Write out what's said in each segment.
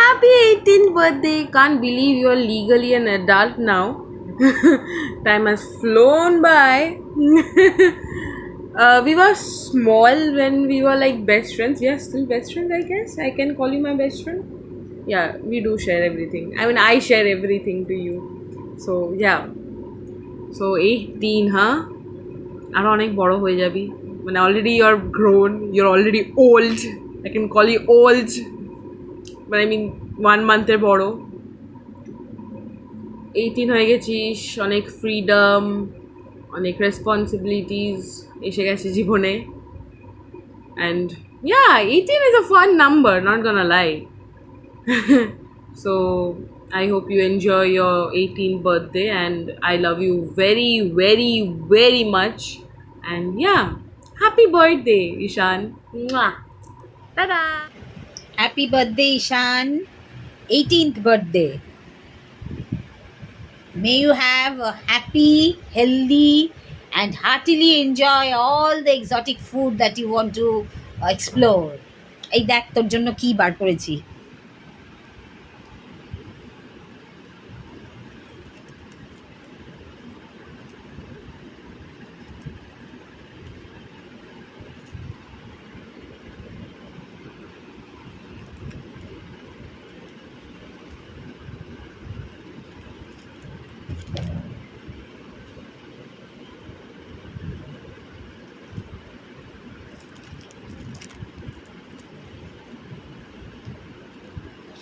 Happy 18th birthday! Can't believe you're legally an adult now. Time has flown by. We were small when we were like best friends. We are still best friends, I guess. I can call you my best friend. Yeah, we do share everything. I mean, I share everything to you. So, yeah. So, 18, huh? আরো অনেক বড় হয়ে যাবি মানে already you are grown you are already old I can call you old মানে I mean 1 মান্থের বড় 18 হয়ে গেছিস অনেক ফ্রিডম অনেক রেসপন্সিবিলিটিস এসে গেছে জীবনে and yeah 18 is a fun number not gonna lie so I hope you enjoy your 18th birthday and I love you very very very much and yeah happy birthday Ishan Mwah. Ta-da Happy birthday, Ishan. 18th birthday. May you have a happy, healthy, and heartily enjoy all the exotic food that you want to explore. এই দেখ তোর জন্য কি বার করেছি।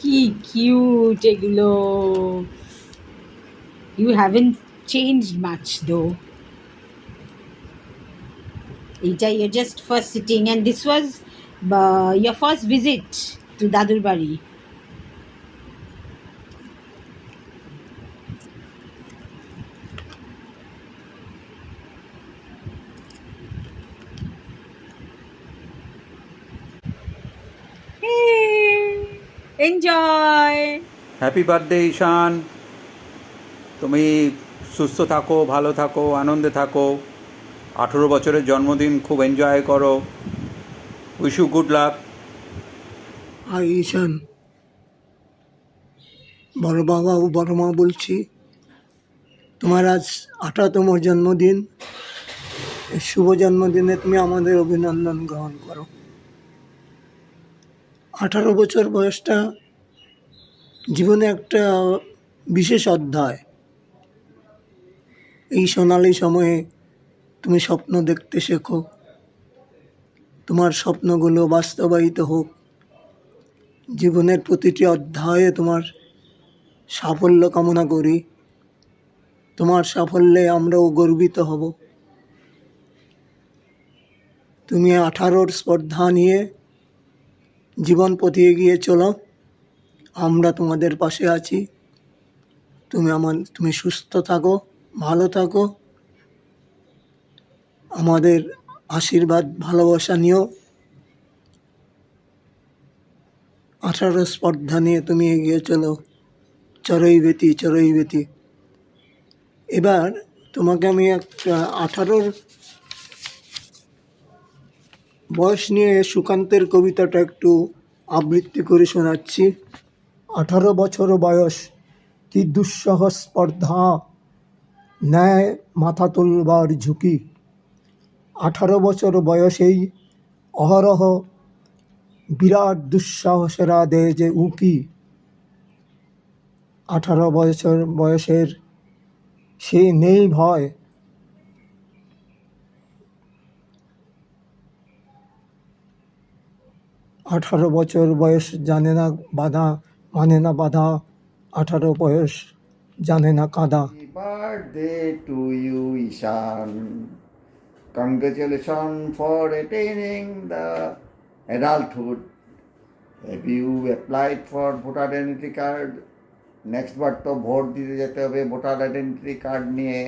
কি cute এগুলো। You haven't changed much though. Eta, you're just first sitting, and this was your first visit to Dadur Bari. Hey, enjoy. Happy birthday Ishan, তুমি সুস্থ থাকো, ভালো থাকো, আনন্দে থাকো। 18 বছরের জন্মদিন খুব এনজয় করো। Wish you good luck. Hi Ishan, বড় বাবা ও বড় মা বলছি। তোমার আজ 18তম জন্মদিন। এই শুভ জন্মদিনে তুমি আমাদের অভিনন্দন গ্রহণ করো। 18 বছর বয়সটা জীবনে একটা বিশেষ অধ্যায়। এই সোনালি সময়ে তুমি স্বপ্ন দেখতে শেখো, তোমার স্বপ্নগুলো বাস্তবায়িত হোক। জীবনের প্রতিটি অধ্যায়ে তোমার সাফল্য কামনা করি। তোমার সাফল্যে আমরাও গর্বিত হব। তুমি 18র স্পর্ধা নিয়ে জীবন পথে এগিয়ে চলো, আমরা তোমাদের পাশে আছি। তুমি সুস্থ থাকো, ভালো থাকো, আমাদের আশীর্বাদ ভালোবাসা নিও। 18 স্পর্ধা নিয়ে তুমি এগিয়ে চলো, চরৈবেতি চরৈবেতি। এবার তোমাকে আমি একটা 18র বয়স নিয়ে সুকান্তের কবিতাটা একটু আবৃত্তি করে শোনাচ্ছি। 18 বছর বয়স, কি দুঃসহ স্পর্ধা, ন্যায় মাথা তুলবার ঝুঁকি। 18 বছর বয়সেই অহরহ বিরাট দুঃসাহসেরা দেয় যে উঁকি। 18 বছর বয়সের সে নেই ভয়, 18 বছর বয়স জানে না বাধা, মানে না বাধা। 18 বয়স জানে না কাদা। Happy birthday to you, Ishan. Congratulations for attaining the adulthood. Have you applied for voter identity card? Next বার তো ভোট দিতে যেতে হবে ভোটার আইডেন্টি কার্ড নিয়ে।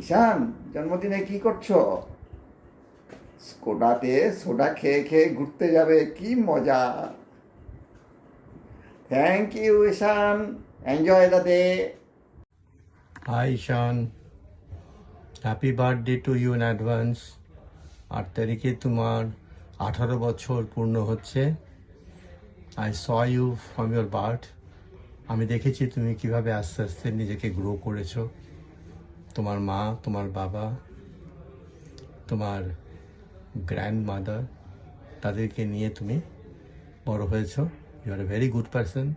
ঈশান, জন্মদিনে কি করছো? স্কোডাতে সোডা খেয়ে খেয়ে ঘুরতে যাবে, কি মজা। Thank you Ishan, enjoy the day. Hi Ishan, happy birthday to you in advance. 8 তারিখে তোমার 18 বছর পূর্ণ হচ্ছে। I saw you from your birth. আমি দেখেছি তুমি কিভাবে আস্তে আস্তে নিজেকে গ্রো করেছো। তোমার মা, তোমার বাবা, তোমার গ্র্যান্ডমাদার, তাদেরকে নিয়ে তুমি বড় হয়েছো। You are a very good person.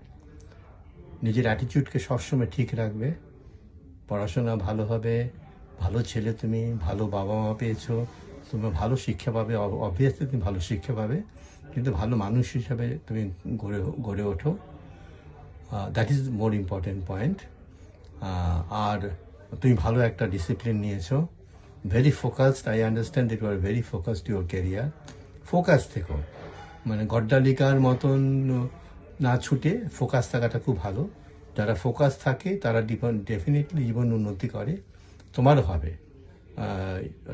নিজের অ্যাটিটিউডকে সবসময় ঠিক রাখবে। পড়াশোনা ভালো হবে, ভালো ছেলে তুমি, ভালো বাবা মা পেয়েছো, তুমি ভালো শিক্ষা পাবে, অবভিয়াসলি তুমি ভালো শিক্ষা পাবে, কিন্তু ভালো মানুষ হিসাবে তুমি গড়ে ওঠো। That is more important point. আর তুমি ভালো একটা ডিসিপ্লিন নিয়েছো, very focused. I understand that you are very focused your career. Focus থেকো, মানে গড্ডালিকার মতন না ছুটে ফোকাস থাকাটা খুব ভালো। যারা ফোকাস থাকে তারা ডেফিনেটলি জীবন উন্নতি করে, তোমারও হবে।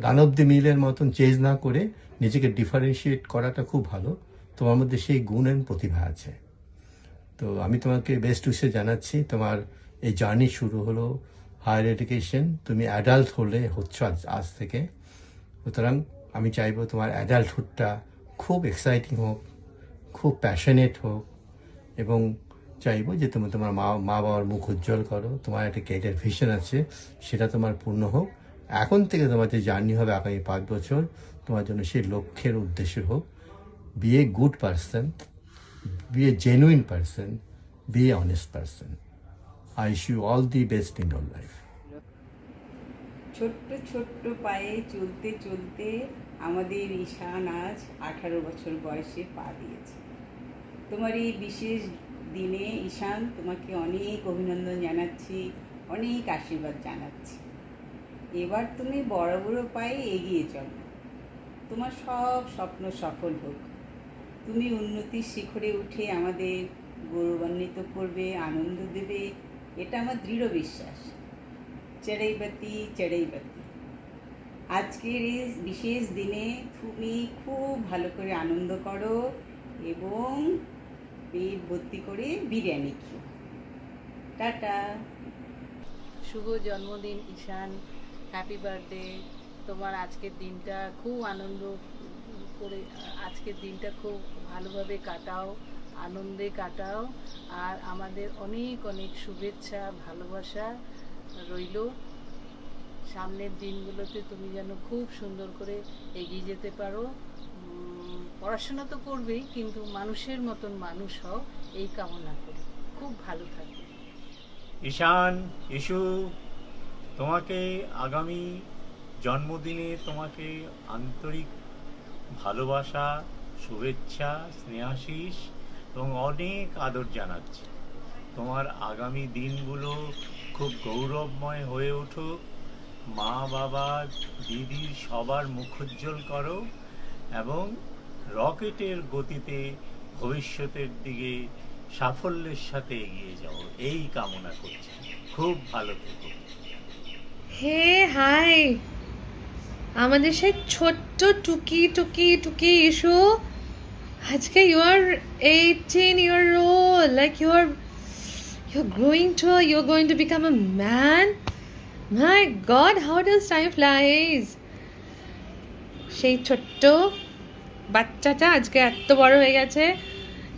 রান অফ দি মিলের মতন চেঞ্জ না করে নিজেকে ডিফারেন্সিয়েট করাটা খুব ভালো। তোমার মধ্যে সেই গুণ এবং প্রতিভা আছে। তো আমি তোমাকে বেস্ট উইশে জানাচ্ছি। তোমার এই জার্নি শুরু হলো হায়ার এডুকেশন, তুমি অ্যাডাল্ট হচ্ছ আজ থেকে। সুতরাং আমি চাইবো তোমার অ্যাডাল্টহুডটা খুব এক্সাইটিং হোক, খুব প্যাশনেট হোক, এবং চাইবো যে তুমি তোমার মা বাবার মুখ উজ্জ্বল করো। তোমার একটা ক্যারিয়ার ভিশন আছে, সেটা তোমার পূর্ণ হোক। এখন থেকে তোমার যে জার্নি হবে আগামী 5 বছর, তোমার জন্য সেই লক্ষ্যের উদ্দেশ্য হোক। Be a good person, be a genuine person, be an honest person. I wish you all the best in your life. ছোট্ট ছোট্ট পায়ে চলতে চলতে আমাদের ঈশান আজ 18 বছর বয়সে পা দিয়েছে। তোমার এই বিশেষ দিনে ঈশান তোমাকে অনেক অভিনন্দন জানাচ্ছি, অনেক আশীর্বাদ জানাচ্ছি। এবার তুমি বড় বড় পায়ে এগিয়ে চলো, তোমার সব স্বপ্ন সফল হোক। তুমি উন্নতির শিখরে উঠে আমাদের গৌরবান্বিত করবে, আনন্দ দেবে, এটা আমার দৃঢ় বিশ্বাস। চড়াইবাতি চড়াইবাতি। আজকের এই বিশেষ দিনে তুমি খুব ভালো করে আনন্দ করো এবং পেট ভর্তি করে বিরিয়ানি খেও। টাটা। শুভ জন্মদিন ঈশান, হ্যাপি বার্থডে। তোমার আজকের দিনটা খুব আনন্দ করে, আজকের দিনটা খুব ভালোভাবে কাটাও, আনন্দে কাটাও। আর আমাদের অনেক অনেক শুভেচ্ছা, ভালোবাসা রইল। সামনের দিনগুলোতে তুমি যেন খুব সুন্দর করে এগিয়ে যেতে পারো। পড়াশোনা তো করবেই, কিন্তু মানুষের মতন মানুষ হও, এই কামনা করি। খুব ভালো থাকবে। ঈশান, ইস্যু, তোমাকে আগামী জন্মদিনে তোমাকে আন্তরিক ভালোবাসা, শুভেচ্ছা, স্নেহাশিস এবং অনেক আদর জানাচ্ছি। তোমার আগামী দিনগুলো খুব গৌরবময় হয়ে উঠুক। মা বাবা দিদির সবার মুখোজ্জ্বল করো এবং রকেটের গতিতে ভবিষ্যতের দিকে সাফল্যের সাথে এগিয়ে যাও, এই কামনা করছি। খুব ভালো থেকো। হে হাই, আমাদের সেই ছোট্ট টুকি টুকি টুকি ইস্যু, আজকে you R 18 year old, like you're going to become a man. My God, how does time flies? সেই ছোট্ট বাচ্চাটা আজকে এত বড় হয়ে গেছে।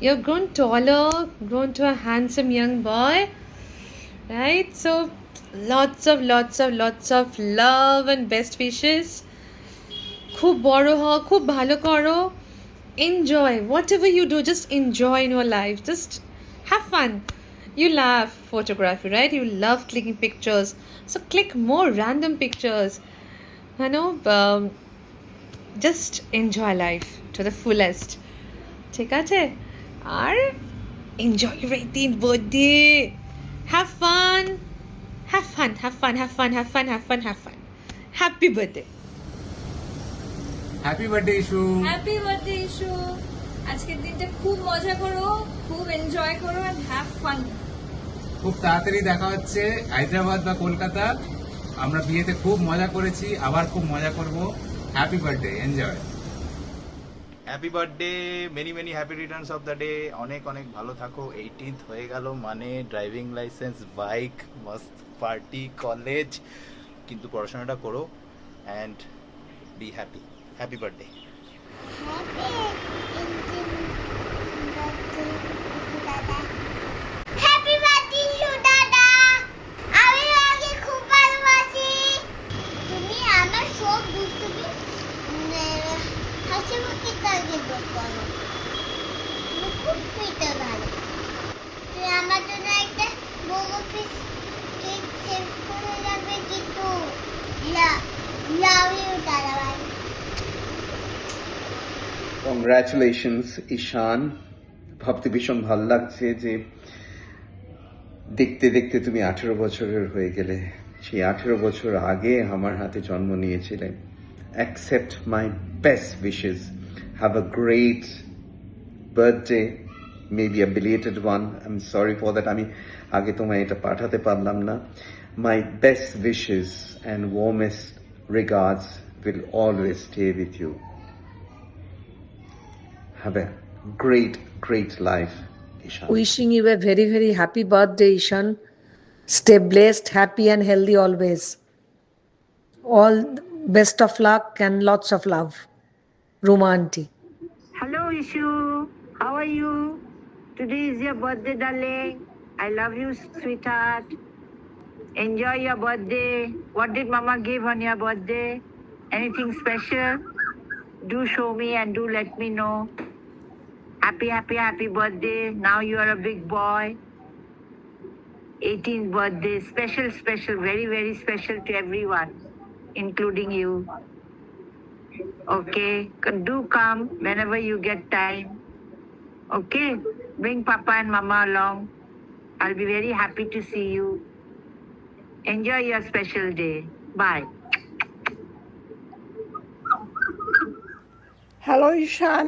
You've grown taller, grown to a handsome young boy, right? So lots of love and best wishes. খুব বড় হও, খুব ভালো করো, enjoy whatever you do, just enjoy in your life, just have fun. You love photography, right? You love clicking pictures, so click more random pictures, you know. Just enjoy life to the fullest. ঠিক আছে? আর enjoy your 18th birthday. Have fun. Happy birthday. Happy birthday issue. Happy birthday issue. আজকের দিনটা খুব মজা করো, খুব enjoy করো and have fun. খুব তাড়াতাড়ি দেখা হচ্ছে হায়দ্রাবাদ বা কলকাতা। আমরা বিয়েতে খুব মজা করেছি, আবার খুব মজা করব। Happy birthday, enjoy. Happy birthday, many many happy Returns of the day. অনেক অনেক ভালো থাকো। 18th হয়ে গেল মানে ড্রাইভিং লাইসেন্স, বাইক, মস্ত পার্টি, কলেজ, কিন্তু পড়াশোনাটা করো and be happy. Happy birthday. Happy birthday Ishu দাদা, আমি আগে খুব ভালোবাসি। তুমি আমার সব দুষ্টুমি হাসি মুখে কাজে করো, তুমি খুব সুইটার ভালো। তুই আমার জন্য একটা বড় পিস কেক সেভ করে যাবে কিন্তু লাভ ইউ দাদা ভাই। কংগ্রাচুলেশনস ঈশান, ভাবতে ভীষণ ভাল লাগছে যে দেখতে দেখতে তুমি 18 বছরের হয়ে গেলে। সেই 18 বছর আগে আমার হাতে জন্ম নিয়েছিলে। Accept my best wishes, have a great birthday, maybe a belated one. I am sorry for that, আমি আগে তোমায় এটা পাঠাতে পারলাম না। My best wishes and warmest regards will always stay with you. Have a great life, Ishan. Wishing you a very, very happy birthday, Ishan. Stay blessed, happy and healthy always. All best of luck and lots of love. Ruma Auntie. Hello, Ishu. How are you? Today is your birthday, darling. I love you, sweetheart. Enjoy your birthday. What did Mama give on your birthday? Anything special? Do show me and do let me know. Happy birthday. Now you are a big boy. 18th birthday. Special, very, very special to everyone, including you. Okay? Do come whenever you get time. Okay? Bring Papa and Mama along. I'll be very happy to see you. Enjoy your special day. Bye. Hello, Ishan.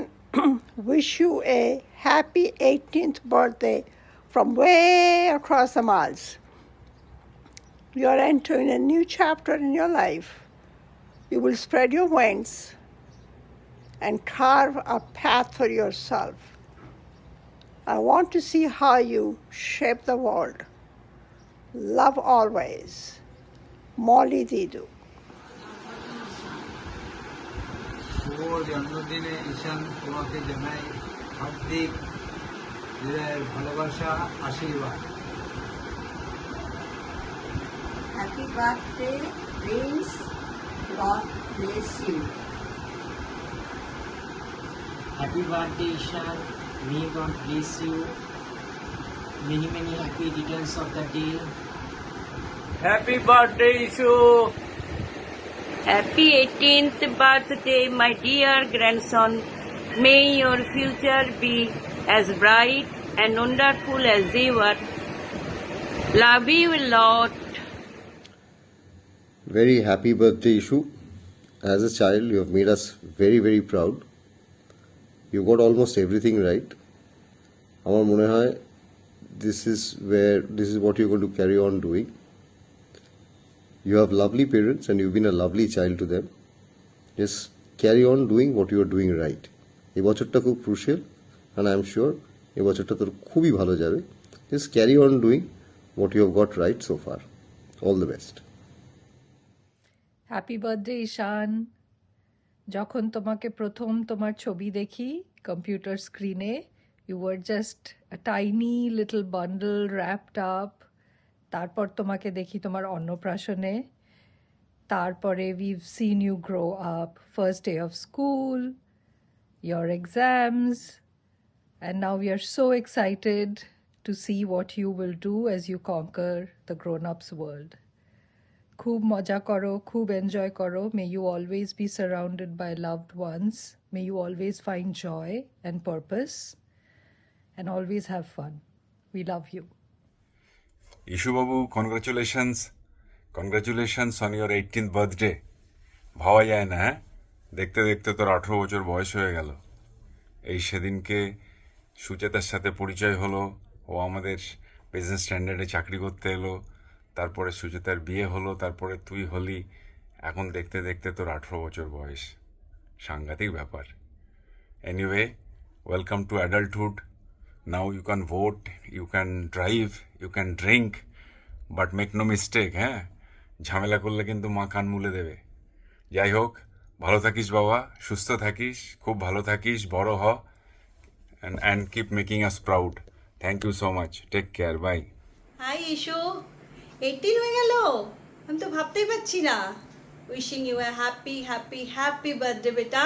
Wish you a happy 18th birthday from way across the miles. You are entering a new chapter in your life. You will spread your wings and carve a path for yourself. I want to see how you shape the world. Love always. Molly Didu. শুভ জন্মদিনে ঈশান, তোমাকে জানাই হার্দিক হৃদয়ের ভালোবাসা, আশীর্বাদ। Happy birthday, Prince. God bless you. Happy birthday, Ishan. May God bless you. Many happy returns of the day. Happy birthday, Ishu. Happy 18th birthday, my dear grandson. May your future be as bright and wonderful as ever. Love you a lot. Very happy birthday, Ishu. As a child, you have made us very proud. You got almost everything right. আমার মনে হয় this is what you're going to carry on doing. You have lovely parents and you've been a lovely child to them. Just carry on doing what you are doing right. এই বছরটা খুব crucial and I am sure এই বছরটা তোর খুবই ভালো যাবে. Just carry on doing what you have got right so far. All the best. Happy birthday Ishan. যখন তোমাকে প্রথম তোমার ছবি দেখি কম্পিউটার স্ক্রিনে, you were just a tiny little bundle wrapped up. তারপর তোমাকে দেখি তোমার অন্নপ্রাশনে, তারপরে we've seen you grow up, first day of school, your exams, and now we are so excited to see what you will do as you conquer the grown-ups world. খুব মজা করো, খুব এনজয় করো. May you always be surrounded by loved ones. May you always find joy and purpose and always have fun. We love you. Ishu Babu, congratulations on your 18th birthday. ভাবা যায় না, হ্যাঁ? দেখতে দেখতে তোর 18 বছর বয়স হয়ে গেল। এই সেদিনকে সুচেতার সাথে পরিচয় হলো, ও আমাদের বিজনেস স্ট্যান্ডার্ডে চাকরি করতে এলো, তারপরে সুচেতার বিয়ে হলো, তারপরে তুই হলি, এখন দেখতে দেখতে তোর 18 বছর বয়স। সাংঘাতিক ব্যাপার। Anyway, welcome to adulthood. Now you can vote, you can drive, you can drink, but make no mistake, হ্যাঁ? ঝামেলা করলে কিন্তু মা কান মুলে দেবে। যাই হোক, ভালো থাকিস বাবা, সুস্থ থাকিস, খুব ভালো থাকিস, বড় হ, and keep making us proud. Thank you so much. Take care. Bye. Hi Ishu, 18 হয়ে গেল, আমি তো ভাবতেই পারছি না। Wishing you a happy happy happy birthday বেটা।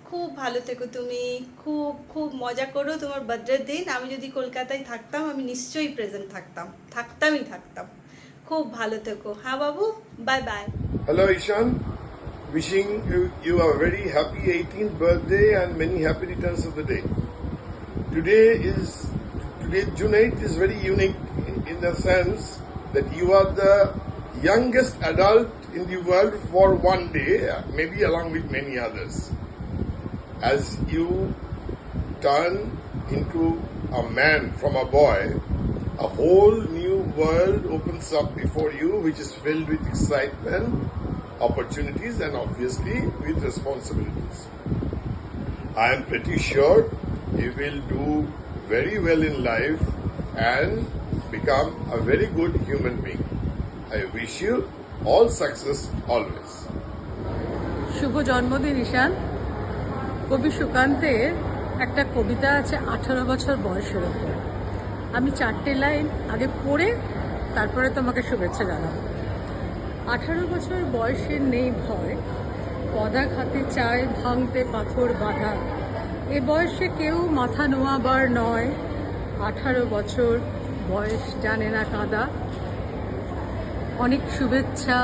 খুব ভালো থেকো তুমি, খুব খুব মজা করো তোমার বার্থডের দিন। আমি যদি কলকাতায় থাকতাম আমি নিশ্চয়ই প্রেজেন্ট থাকতাম। খুব ভালো থেকো। হ্যাঁ বাবু, bye bye. Hello Ishan, wishing you a very happy 18th birthday and many happy returns of the day. Today June 8th is very unique in the sense that you are the youngest adult in the world for one day, maybe along with many others. As you turn into a man from a boy, a whole new world opens up before you, which is filled with excitement, opportunities, and obviously with responsibilities. I am pretty sure you will do very well in life and become a very good human being. I wish you all success always. শুভ জন্মদিন ঈশান। কবি সুকান্তের একটা কবিতা আছে 18 বছর বয়সের উপর। আমি 4টে line আগে পড়ে তারপরে তোমাকে শুভেচ্ছা জানাবো। 18 বছর বয়সের নেই ভয়, পদাঘাতে চায় ভাঙতে পাথর বাঁধা। এ বয়সে কেউ মাথা নোয়াবার নয়, 18 বছর বয়স জানে না কাঁদা। অনেক শুভেচ্ছা,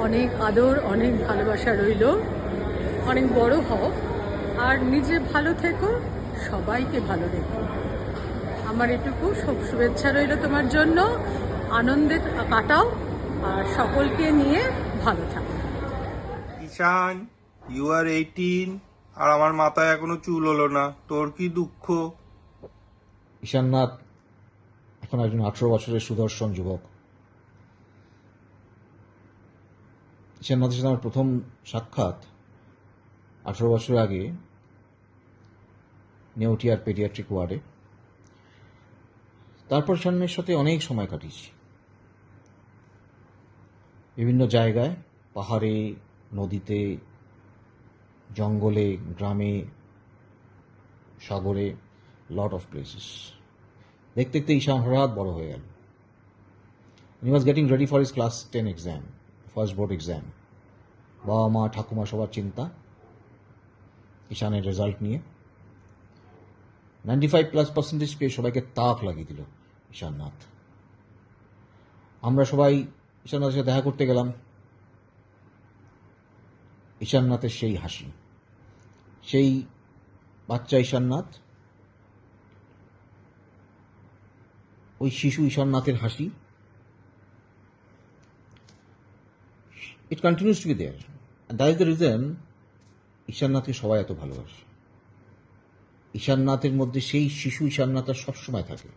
অনেক আদর, অনেক ভালোবাসা রইল। অনেক বড় হও আর নিজে ভালো থেকো, সবাইকে ভালো রেখো। আমার এটুকু সব শুভেচ্ছা রইল তোমার জন্য। আনন্দে কাটাও আর সকলকে নিয়ে ভালো থাকো। ঈশান, ইউ আর 18 আর আমার মাথায় এখনো চুল হলো না, তোর কি দুঃখ? ঈশাননাথ এখন একজন 18 বছরের সুদর্শন যুবক। ঈশাননাথের সাথে আমার প্রথম সাক্ষাৎ 18 বছর আগে নেউটিয়ার পেডিয়াট্রিক ওয়ার্ডে। তারপর ঈশানের সাথে অনেক সময় কাটিয়েছি, বিভিন্ন জায়গায়, পাহাড়ে, নদীতে, জঙ্গলে, গ্রামে, সাগরে, লট অফ প্লেসেস। দেখতে দেখতে ঈশান হঠাৎ বড় হয়ে গেল। He was getting ready for his class 10 exam, first board exam. বাবা মা ঠাকুমা সবার চিন্তা ঈশানের রেজাল্ট নিয়ে। 95+% পেয়ে সবাইকে তাক লাগিয়ে দিল ঈশাননাথ। আমরা সবাই ঈশাননাথের সাথে দেখা করতে গেলাম। ঈশাননাথের সেই হাসি, সেই বাচ্চা ঈশাননাথ, ওই শিশু ঈশাননাথের হাসি, it continues to be there. That is the reason ঈশাননাথকে সবাই এত ভালোবাসে। ঈশাননাথের মধ্যে সেই শিশু ঈশাননাথ সবসময় থাকে।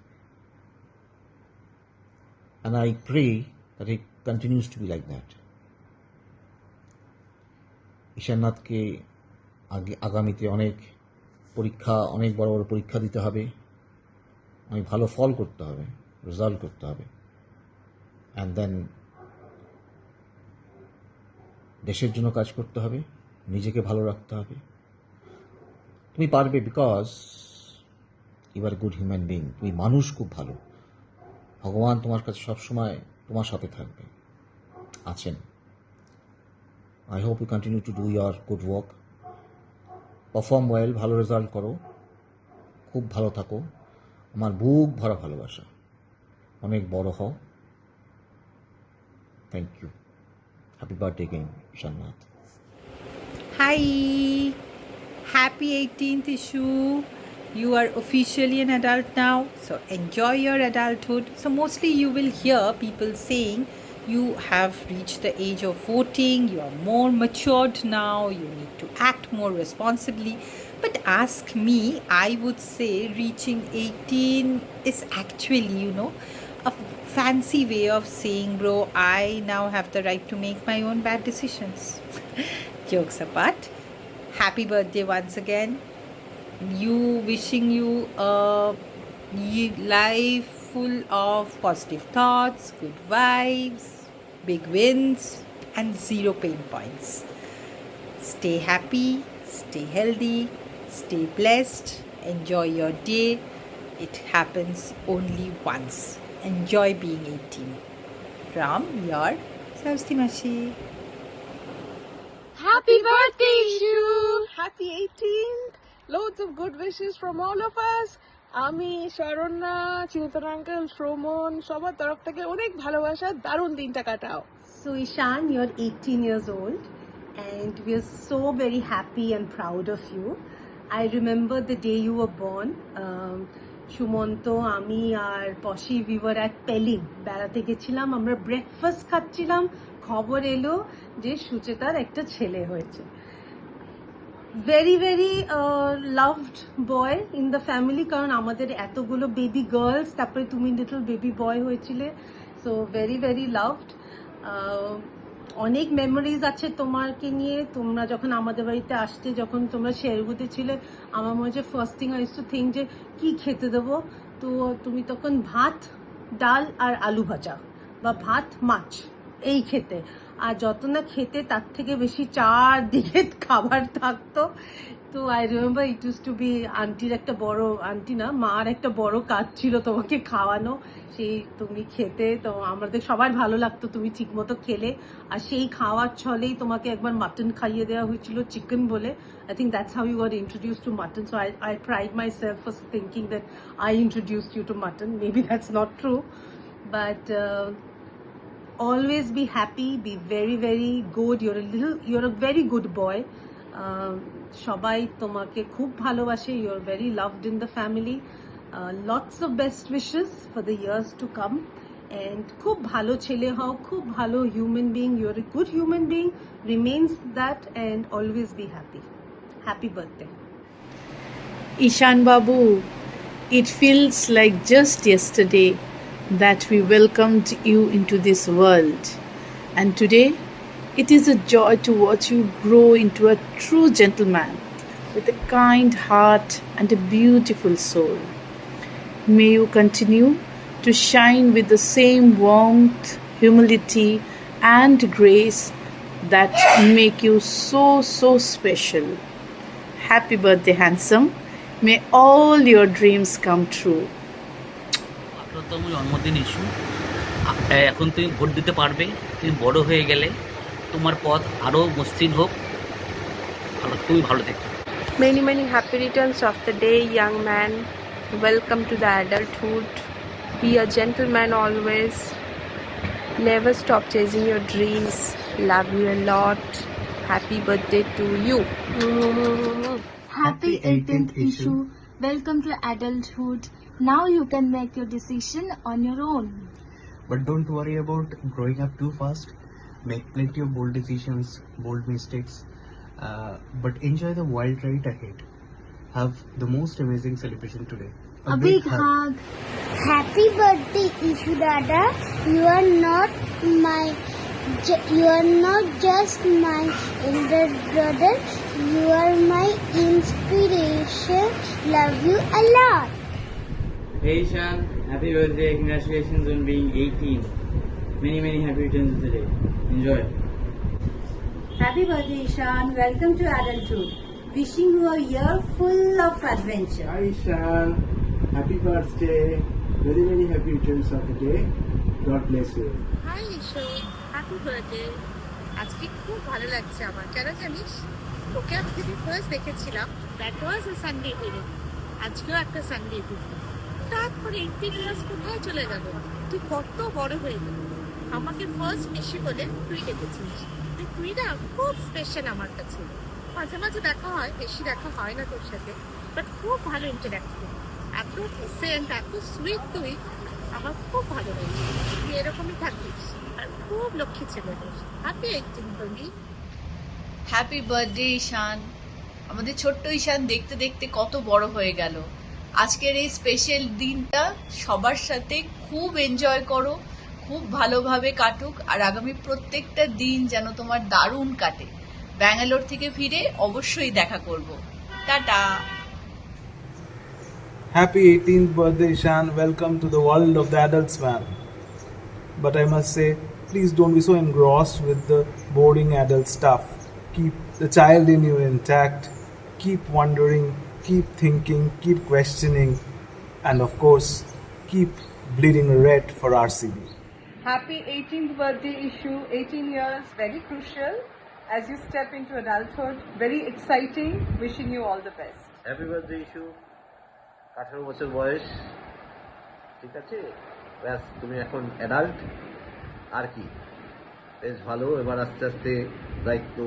And I pray that it continues to be like that. ঈশাননাথকে আগামীতে অনেক পরীক্ষা, অনেক বড় বড় পরীক্ষা দিতে হবে, অনেক ভালো ফল করতে হবে, রেজাল্ট করতে হবে, অ্যান্ড দেন দেশের জন্য কাজ করতে হবে, নিজেকে ভালো রাখতে হবে। তুমি পারবে, because you are good human being. তুমি মানুষ খুব ভালো। ভগবান তোমার কাছে সবসময় তোমার সাথে থাকবে, আছেন। I hope you continue to do your good work, perform well, ভালো রেজাল্ট করো, খুব ভালো থাকো। আমার বুক ভরা ভালোবাসা, অনেক বড় হও। Thank you. Happy birthday again Ishannath. Hi, happy 18th Ishu. You are officially an adult now, so enjoy your adulthood. So mostly you will hear people saying you have reached the age of voting, you are more matured now, you need to act more responsibly. But ask me, I would say reaching 18 is actually, a fancy way of saying, bro, I now have the right to make my own bad decisions. Jokes apart, happy birthday once again. Wishing you a life full of positive thoughts, good vibes, big wins, and zero pain points. stay happy, stay healthy, stay blessed, enjoy your day. It happens only once. Enjoy being 18. From your Saraswati Mashi. Happy birthday, Ishu! Happy 18th! Loads of good wishes from all of us. আমি শরণ্যা, চিন্তন uncle, শ্রমণ, সবার তরফ থেকে অনেক ভালোবাসা, দারুণ দিনটা কাটাও। So Ishan, you're 18 years old and we are so very happy and proud of you. I remember the day you were born. Sumanta, আমি আর পশি, we were at Pelling, বেড়াতে গেছিলাম, আমরা ব্রেকফাস্ট খাচ্ছিলাম, খবর এলো যে সুচেতার একটা ছেলে হয়েছে। Very very loved boy in the family, কারণ আমাদের এতগুলো বেবি গার্লস, তারপরে তুমি লিটল বেবি বয় হয়েছিলে। So very very loved. অনেক মেমোরিজ আছে তোমাকে নিয়ে। তোমরা যখন আমাদের বাড়িতে আসতে, যখন তোমরা শেরগুতে ছিলে, আমার মনে হচ্ছে first thing I use to think যে কি খেতে দেবো। তো তুমি তখন ভাত, ডাল আর আলু ভাজা বা ভাত মাছ এই খেতে, আর যত না খেতে তার থেকে বেশি চারদিকে খাবার থাকতো। তো I remember it used to be আন্টির একটা বড়, আন্টি না মার একটা বড় কাজ ছিল তোমাকে খাওয়ানো। সেই তুমি খেতে, তো আমাদের সবার ভালো লাগতো তুমি ঠিক মতো খেলে। আর সেই খাওয়ার ছলেই তোমাকে একবার মাটন খাইয়ে দেওয়া হয়েছিল, চিকেন বলে। I think that's how you got introduced to mutton. So I pride myself for thinking that I introduced you to mutton. Maybe that's not true, but always be happy, be very very good. You're a very good boy. সবাই তোমাকে খুব ভালোবাসে. You're very loved in the family. Lots of best wishes for the years to come. And খুব ভালো ছেলে হও, খুব ভালো human being. You're a good human being. Remains that and always be happy. Happy birthday. Ishan Babu, it feels like just yesterday that we welcomed you into this world. And today, it is a joy to watch you grow into a true gentleman with a kind heart and a beautiful soul. May you continue to shine with the same warmth, humility, and grace that make you so special. Happy birthday, handsome. May all your dreams come true. 18তম জন্মদিন issue. এখন তুমি vote দিতে পারবে, তুমি বড় হয়ে গেলে তোমার পথ আরও মসৃণ হোক, তুমি ভালো থেকো। Many many happy returns of the day, young man. Welcome to the adulthood. Be a gentleman always. Never stop chasing your dreams. Love you a lot. Happy birthday to you. Happy 18th issue. Welcome to adulthood. Now you can make your decision on your own. But don't worry about growing up too fast. Make plenty of bold decisions, bold mistakes, but enjoy the wild ride ahead. Have the most amazing celebration today. A big hug. Happy birthday, Ishu Dada. You are not just my elder brother. You are my inspiration. Love you a lot. Hey Ishan, happy birthday. Congratulations on being 18. Many many happy returns of the day. Enjoy. Happy birthday, Ishan. Welcome to adulthood. Wishing you a year full of adventure. Hi Ishan, happy birthday. Very many happy returns of the day. God bless you. Hi Ishu, happy birthday. আজকে খুব ভালো লাগছে আমার, কেন জানিস? ওকে আমি যেদিন first দেখেছিলাম, that was a Sunday evening. আজকেও একটা সানডে ইভিনিং। তারপরে 18 ইয়ার্স কোথায় চলে গেল? তুই কত বড় হয়ে গেল। আমাকে ফার্স্ট বেশি বলে তুই ডেকেছিস। তুই না খুব স্পেশাল আমার কাছে। মাঝে মাঝে দেখা হয়, বেশি দেখা হয় না তোর সাথে, বাট খুব ভালো ইন্টারাক্ট করি। এত সেন্ট, এত সুইট তুই, আমার খুব ভালো লাগে। তুই এরকমই থাকিস আর খুব লক্ষ্মী ছেলে। Happy 18 baby. হ্যাপি বার্থডে ঈশান। আমাদের ছোট্ট ঈশান দেখতে দেখতে কত বড় হয়ে গেল। আজকের এই স্পেশাল দিনটা সবার সাথে খুব এনজয় করো, খুব ভালোভাবে কাটুক, আর আগামী প্রত্যেকটা দিন যেন তোমার দারুণ কাটে। ব্যাঙ্গালোর থেকে ফিরে অবশ্যই দেখা করব। Tata. Happy 18th birthday, Ishan. Welcome to the world of the adults, man. But I must say, please don't be so engrossed with the boring adult stuff. Keep the child in you intact. Keep wondering, keep thinking, keep questioning, and of course, keep bleeding red for RCB. Happy 18th birthday, Ishu. 18 years, very crucial as you step into adulthood. Very exciting. Wishing you all the best. Happy birthday issue. 18 বছর বয়স, ঠিক আছে, ব্যাস তুমি এখন adult, আর কি, বেশ ভালো। এবার আস্তে আস্তে দায়িত্ব,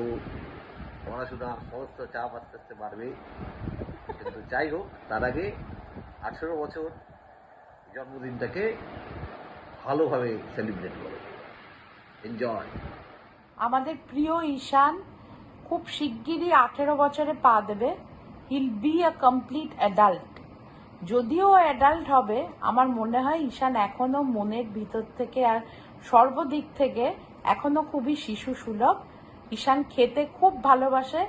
পড়াশোনা, সমস্ত চাপ আস্তে আস্তে বাড়বে, কিন্তু যাই হোক তার আগে 18 বছর জন্মদিনটাকে ভালোভাবে সেলিব্রেট করো, এনজয়। আমাদের প্রিয় ঈশান খুব শিগগিরই 18 বছরে পা দেবে। Hill be a complete adult. যদিও অ্যাডাল্ট হবে, আমার মনে হয় ঈশান এখনো মনের ভিতর থেকে আর সর্বদিক থেকে এখনো খুবই শিশু সুলভ। ঈশান খেতে খুব ভালোবাসে,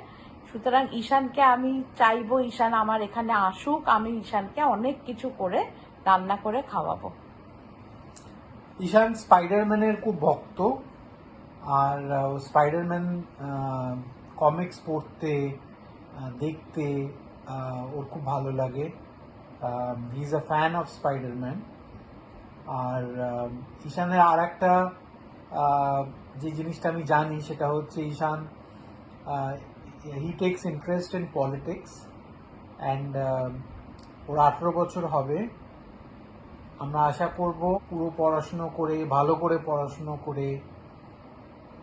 সুতরাং ঈশানকে আমি চাইবো ঈশান আমার এখানে আসুক, আমি ঈশানকে অনেক কিছু করে রান্না করে খাওয়াবো। ঈশান স্পাইডারম্যানের খুব ভক্ত, আর স্পাইডারম্যান কমিক্স পড়তে দেখতে ওর খুব ভালো লাগে। He is a fan of Spiderman. আর ঈশানের আর একটা যে জিনিসটা আমি জানি সেটা হচ্ছে Ishaan he takes interest in politics, and ওর 18 বছর হবে। আমরা আশা করব পুরো পড়াশুনো করে, ভালো করে পড়াশুনো করে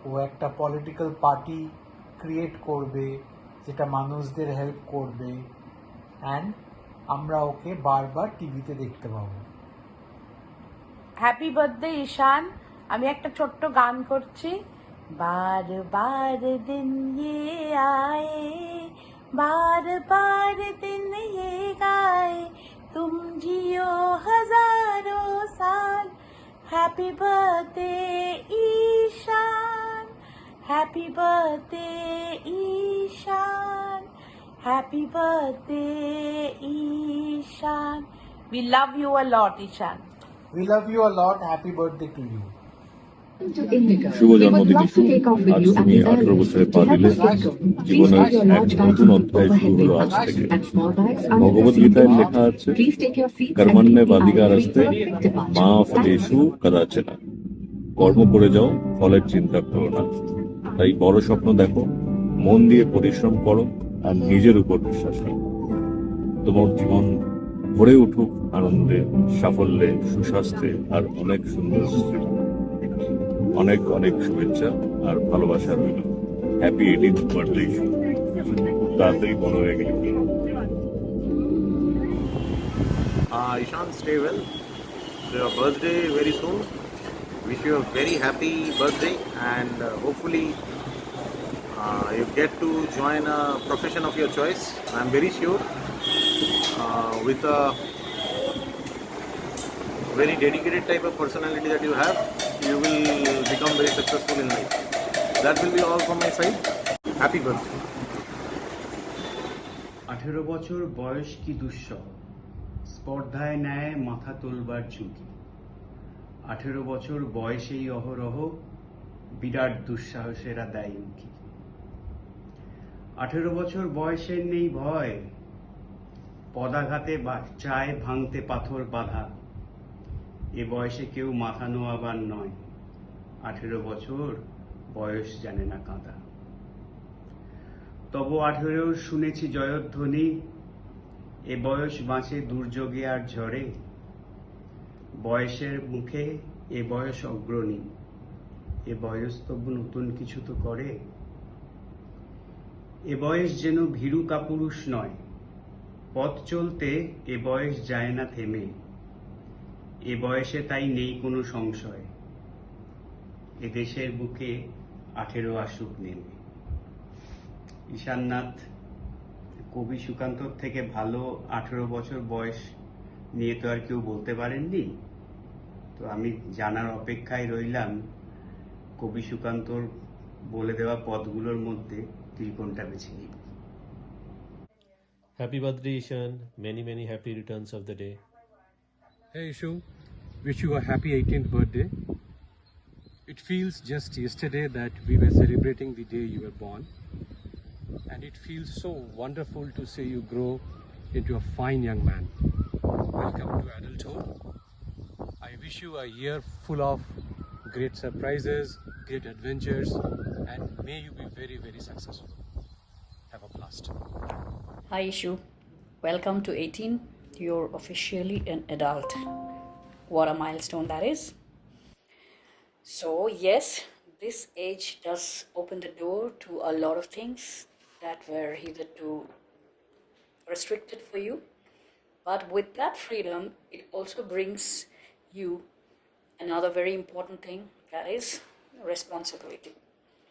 ও একটা পলিটিক্যাল পার্টি ক্রিয়েট করবে যেটা মানুষদের হেল্প করবে, অ্যান্ড আমরা ওকে বারবার টিভিতে দেখতে পাবো। হ্যাপি বার্থডে ঈশান। আমি একটা ছোট্ট গান করছি। বার বার দিন ये आए, बार बार दिन ये गाए, तुम जियो हजारों साल। Happy birthday Ishan, happy birthday Ishan, happy birthday Ishan. We love you a lot, Ishan. We love you a lot. Happy birthday to you. শুভ জন্মদিন ইস্যু। আজ তুমি 18 বছরে পা দিলে। জীবনের এক নতুন অধ্যায় শুরু হলো আজ থেকে। ভগবত গীতায় লেখা আছে, কর্মণ্যে বাধিকারস্তে মা ফলেষু কদাচন। কর্ম করে যাও, ফলের চিন্তা করো না। তাই বড় স্বপ্ন দেখো, মন দিয়ে পরিশ্রম করো, আর নিজের উপর বিশ্বাস রাখো। তোমার জীবন ভরে উঠুক আনন্দে, সাফল্যে, সুস্বাস্থ্যে আর অনেক সুন্দর স্মৃতি। অনেক অনেক শুভেচ্ছা আর ভালোবাসা রইল। Happy 18th birthday issue. তাড়াতাড়ি বড় হয়ে গেল। Ishan, stay well. Your birthday very soon. Wish you a very happy birthday, and hopefully you get to join a profession of your choice. I'm very sure with a very dedicated type of personality that you have, you will become very successful in life. That will be all from my side. Happy birthday. 18 বছর বয়স কি দুঃসহ, স্পর্ধায় নেয় মাথা তোলবার ঝুঁকি। 18 বছর বয়সেই অহরহ বিরাট দুঃসাহসেরা দেয় উঁকি। 18 বছর বয়সের নেই ভয়, পদাঘাতে চায় ভাঙতে পাথর বাঁধা। এ বয়সে কেউ মাথা নোয়াবার নয়, 18 বছর বয়স জানে না কাঁদা। তবু 18 শুনেছি জয়ধ্বনি, এ বয়স বাঁচে দুর্যোগে আর ঝড়ে। বয়সের মুখে এ বয়স অগ্রণী, এ বয়স তবু নতুন কিছু তো করে। এ বয়স যেন ভীরু কাপুরুষ নয়, পথ চলতে এ বয়স যায় না থেমে। এ বয়সে তাই নেই কোনো সংশয়, এ দেশের বুকে 18 আসুক নেমে। ঈশাননাথ কবি সুকান্তর থেকে ভালো 18 বছর বয়স নিয়ে তো আর কেউ বলতে পারেননি। তো আমি জানার অপেক্ষায় রইলাম কবি সুকান্তর বলে দেওয়া পদগুলোর মধ্যে তুই কোনটা বেছে নিবি। Happy birthday, Ishan. Many happy returns of the day. Hey Ishu, wish you a happy 18th birthday. It feels just yesterday that we were celebrating the day you were born. and it feels so wonderful to see you grow into a fine young man. Welcome to adulthood. I wish you a year full of great surprises, great adventures, and may you be very, very successful. Have a blast. Hi Ishu, welcome to 18. You're officially an adult. What a milestone that is. So yes, this age does open the door to a lot of things that were hitherto restricted for you. But with that freedom, it also brings you another very important thing, that is responsibility.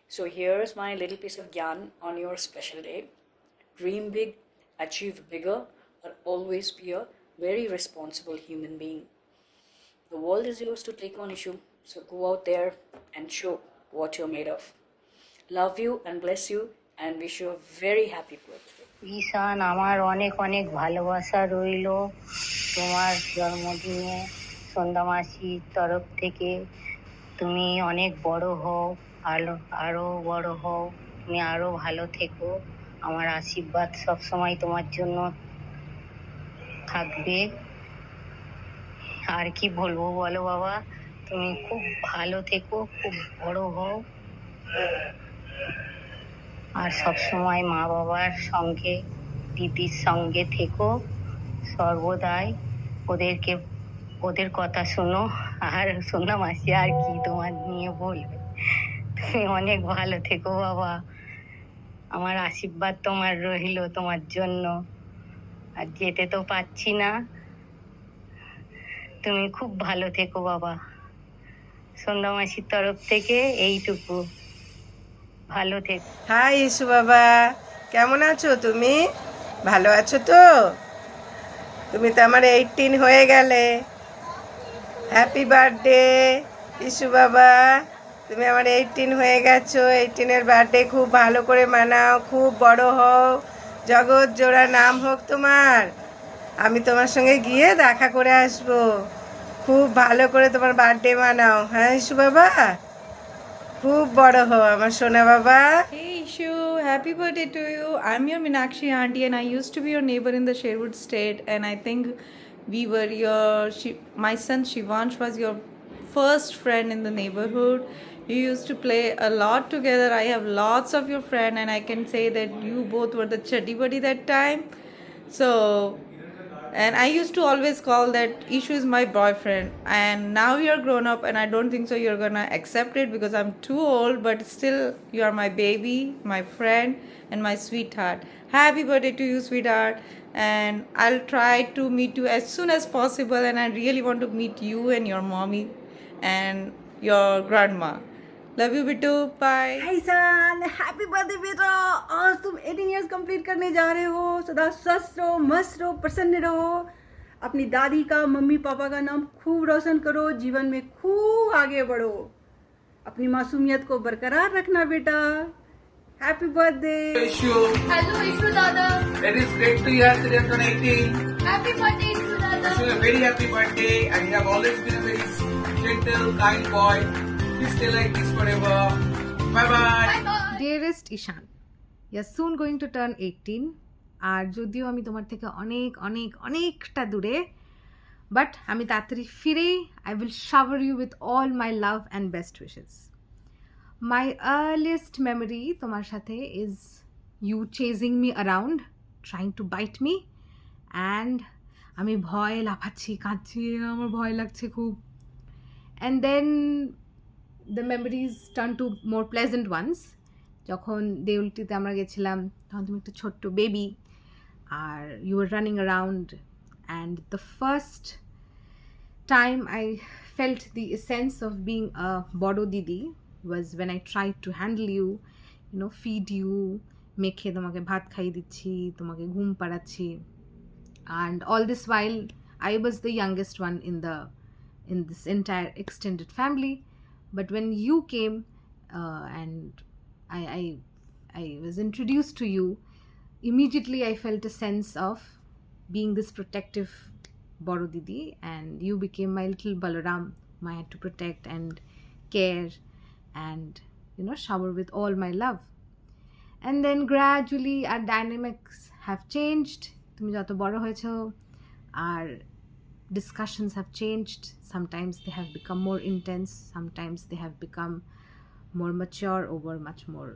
So here's my little piece of gyan on your special day. Dream big, achieve bigger, but always be a very responsible human being. The world is yours to take on, Ishu. So go out there and show what you're made of. Love you and bless you and wish you a very happy birthday. ঈশান, আমার অনেক অনেক ভালোবাসা রইল তোমার জন্মদিনে সন্ধ্যা মাসির তরফ থেকে। তুমি অনেক বড় হও, আরও বড় হও, তুমি আরও ভালো থেকো। আমার আশীর্বাদ সবসময় তোমার জন্য থাকবে। আর কি বলবো বলো বাবা, তুমি খুব ভালো থেকো, খুব বড় হও, আর সবসময় মা বাবার সঙ্গে দিদির সঙ্গে থেকো সর্বদাই। ওদের কথা শোনো। আর সোনা মাসি আর কি তোমার নিয়ে বলবে, তুমি অনেক ভালো থেকো বাবা। আমার আশীর্বাদ তোমার রইল তোমার জন্য। আর যেতে তো পাচ্ছি না, তুমি খুব ভালো থেকো বাবা। সন্ধ্যা মাসির তরফ থেকে এইটুকু, ভালো থেকো। হাই ইসু বাবা, কেমন আছো তুমি? ভালো আছো তো? তুমি তো আমার 18 হয়ে গেলে। হ্যাপি বার্থডে ইসু বাবা, তুমি আমার 18 হয়ে গেছো। 18-এর বার্থডে খুব ভালো করে মানাও, খুব বড় হও, জগৎ জোড়া নাম হোক তোমার। আমি তোমার সঙ্গে গিয়ে দেখা করে আসবো। খুব ভালো করে তোমার বার্থডে মানাও, হ্যাঁ ইসু বাবা? খুব বড় হও আমার সোনা বাবা। Hey Ishu, happy birthday to you. I'm your Meenakshi auntie and I used to be your neighbor in the Sherwood state, and I think we were my son Shivansh was your first friend in the neighborhood. You used to play a lot together. I have lots of your friend and I can say that you both were the chuddy buddy that time. So, and I used to always call that Ishu is my boyfriend, and now you're grown up and I don't think so you're gonna accept it because I'm too old, but still you are my baby, my friend and my sweetheart. Happy birthday to you, sweetheart, and I'll try to meet you as soon as possible, and I really want to meet you and your mommy and your grandma. Love you Bittu, bye. Hi son, happy birthday बेटा। आज तुम 18 years complete करने जा रहे हो। सदा स्वस्थ रहो, मस्त रहो, प्रसन्न रहो। अपनी दादी का, मम्मी पापा का नाम खूब रोशन करो, जीवन में खूब आगे बढ़ो। अपनी मासूमियत को बरकरार रखना बेटा। Happy birthday. Hello, Ishu Dada. It is great to hear today on 18. Happy birthday, Ishu Dada. Wish you a very happy birthday, and you have always been a very gentle, kind boy. Please stay like this forever. Bye bye. Dearest Ishan, you're soon going to turn 18. আর যদিও আমি তোমার থেকে অনেক অনেক অনেকটা দূরে, but আমি তাড়াতাড়ি ফিরেই I will shower you with all my love and best wishes. My earliest memory তোমার সাথে is you chasing me around, trying to bite me, and আমি ভয় লাফাচ্ছি, কাঁদছি, আমার ভয় লাগছে খুব। And then the memories turn to more pleasant ones. যখন দেউলটিতে আমরা গেছিলাম তখন তুমি একটা ছোট্ট বেবি, আর you are running around, and the first time I felt the sense of being a বড় দিদি was when I try to handle you, feed you, মেখে তোমাকে ভাত খাইয়ে দিচ্ছি, তোমাকে ঘুম পাড়াচ্ছি, and all this while I was the youngest one in this entire extended family. But when you came and I was introduced to you, immediately I felt a sense of being this protective Boro Didi, and you became my little Balaram, I had to protect and care and shower with all my love. and then gradually our dynamics have changed. তুমি যত বড় হয়েছো our discussions have changed. Sometimes they have become more intense, sometimes they have become more mature over much more,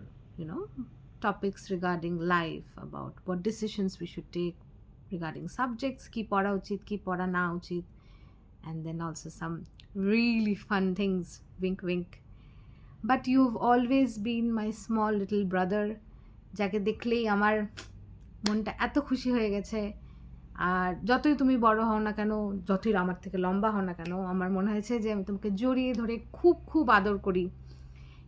topics regarding life, about what decisions we should take regarding subjects, ki pora uchit, ki pora na uchit, and then also some really fun things, wink wink. But you've always been my small little brother, যাকে দেখলেই আমার মনটা এত খুশি হয়ে গেছে। আর যতই তুমি বড় হও না কেন, যতই আমার থেকে লম্বা হও না কেন, আমার মনে হয়েছে যে আমি তোমাকে জড়িয়ে ধরে খুব খুব আদর করি।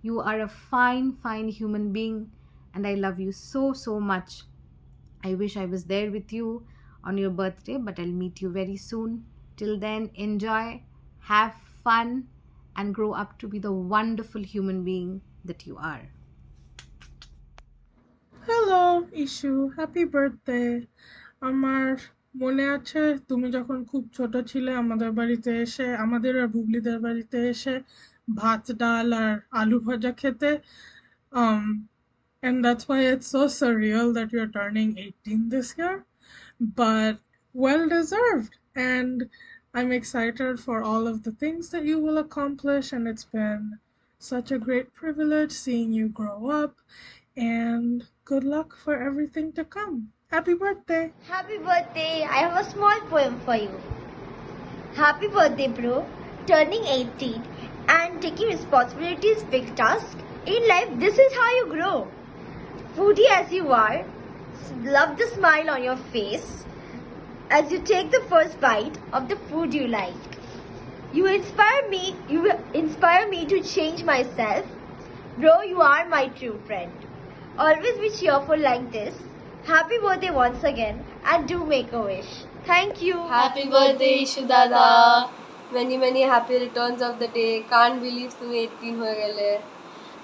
You are a fine human being and I love you so much. I wish I was there with you on your birthday, but I'll meet you very soon. Till then, enjoy, have fun, and grow up to be the wonderful human being that you are. Hello issue, happy birthday. আমার মনে আছে তুমি যখন খুব ছোট ছিলে আমাদের বাড়িতে এসে, আমাদের আর বুবলিদের বাড়িতে এসে ভাত ডাল আর আলু ভাজা খেতে, and that's why it's so surreal that you're turning 18 this year, but well deserved, and I'm excited for all of the things that you will accomplish, and it's been such a great privilege seeing you grow up, and good luck for everything to come. Happy birthday. Happy birthday. I have a small poem for you. Happy birthday, bro. Turning 18 and taking responsibilities big task. In life, this is how you grow. Foodie as you are, love the smile on your face as you take the first bite of the food you like. You inspire me to change myself. Bro, you are my true friend. Always be cheerful like this. Happy birthday once again, and do make a wish. Thank you. Happy birthday, Ishu Dada. Many happy returns of the day. Can't believe তুমি 18 হয়ে গেলে।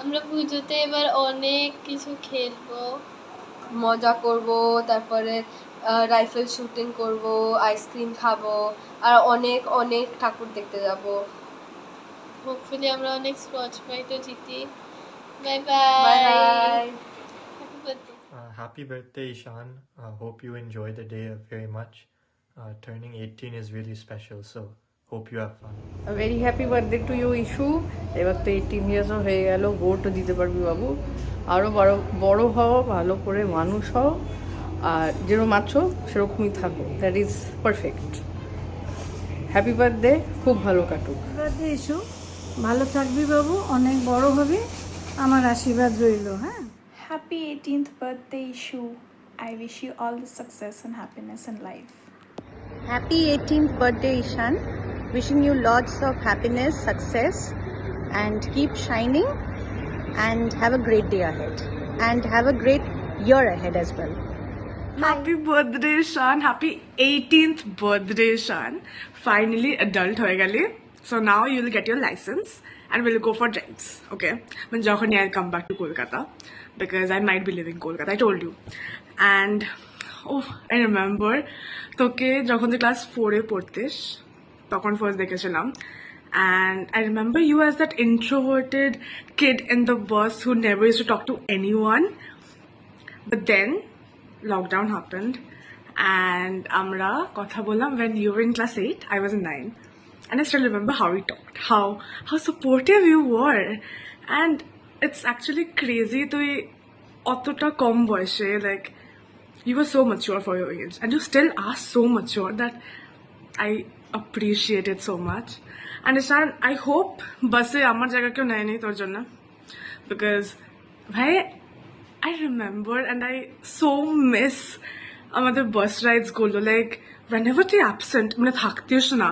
আমরা পুজোতে এবার অনেক কিছু খেলবো, মজা করব, তারপরে রাইফেল শুটিং করব, আইসক্রিম খাবো, আর অনেক অনেক ঠাকুর দেখতে যাব। হোপফুলি আমরা অনেক স্কচ ব্রাইটও জিতি। Bye bye bye. Bye. Happy birthday. Happy birthday, Ishan. Hope you enjoy the day very much. Turning 18 is really special, so hope you have fun. A very happy birthday to you, issue. এবার তো 18 ইয়ার্সও হয়ে গেল, ভোটও দিতে পারবি বাবু। আরও বড় হও, ভালো করে মানুষ হও, আর যেরকম আছো সেরকমই থাকো। That is perfect. Happy birthday, খুব ভালো কাটুক। বার্থডে ইস্যু, ভালো থাকবি বাবু, অনেক বড় হবি, আমার আশীর্বাদ রইল। হ্যাঁ, Happy 18th birthday, Ishu. I wish you all the success and happiness in life. Happy 18th birthday, Ishan. Wishing you lots of happiness, success, and keep shining, and have a great day ahead, and have a great year ahead as well. Happy birthday, Ishan. Happy 18th birthday, Ishan. Finally adult hoye gale. So now you'll get your license and we'll go for drives, okay? When I'll come back to Kolkata, because I might be living in Kolkata, I told you. And I remember তোকে যখন তুই class 4-এ পড়তিস তখন first দেখেছিলাম, and I remember you as that introverted kid in the bus who never used to talk to anyone. But then lockdown happened and আমরা কথা বললাম when you were in class 8, I was in 9. And I still remember how we talked, how supportive you were. And it's actually crazy তুই অতটা কম বয়সে, like you were so mature for your age, and you still are so mature that I appreciate it so much. And Ishan, I hope বাসে আমার জায়গা কেউ নেয়নি তোর জন্য, because ভাই I remember and I so miss আমাদের বাস rides গুলো, like whenever তুই absent, মানে থাকতিস না,